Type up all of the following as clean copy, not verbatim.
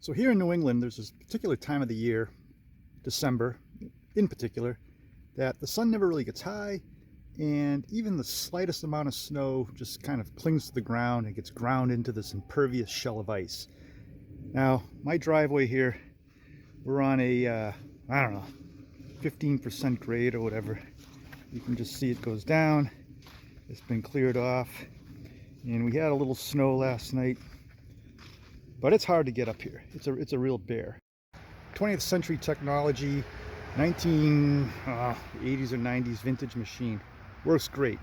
So here in New England, there's this particular time of the year, December in particular, that the sun never really gets high, and even the slightest amount of snow just kind of clings to the ground and gets ground into this impervious shell of ice. Now, my driveway here, we're on a, I don't know, 15% grade or whatever. You can just see it goes down. It's been cleared off, and we had a little snow last night. But it's hard to get up here. It's a real bear. 20th century technology, 1980s or 90s vintage machine. Works great.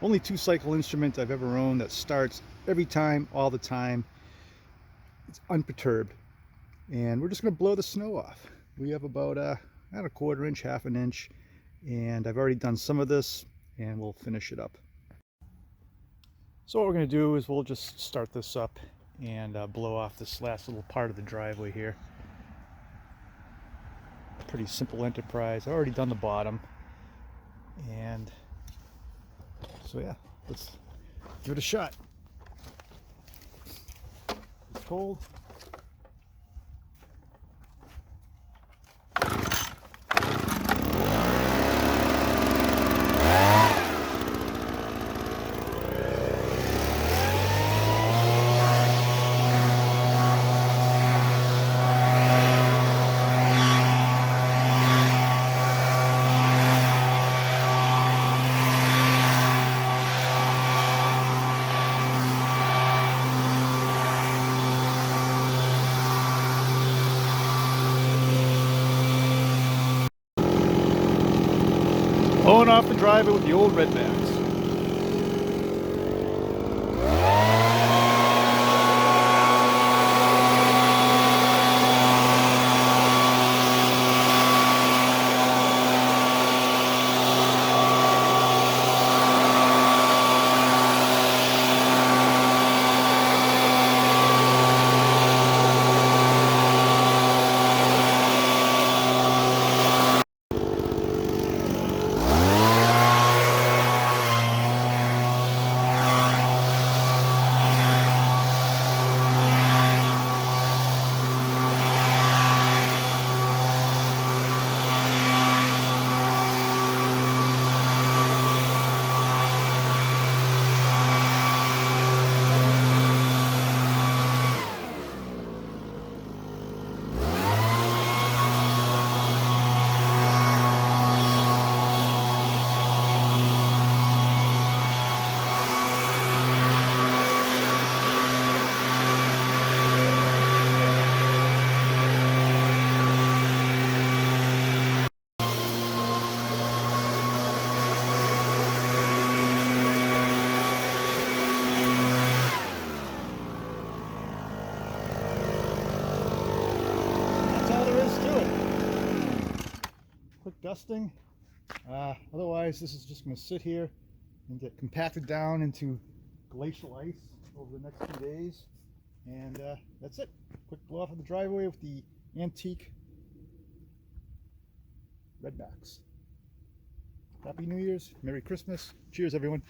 Only 2-cycle instrument I've ever owned that starts every time, all the time. It's unperturbed. And we're just going to blow the snow off. We have about a 1/4 inch, 1/2 inch, and I've already done some of this, and we'll finish it up. So what we're going to do is we'll just start this up and blow off this last little part of the driveway here. Pretty simple enterprise. I've already done the bottom, and so yeah, let's give it a shot. It's cold. Blowing off the driveway with the old RedMax. Quick dusting. Otherwise, this is just going to sit here and get compacted down into glacial ice over the next few days. And that's it. Quick blow off of the driveway with the antique RedMax. Happy New Year's. Merry Christmas. Cheers, everyone.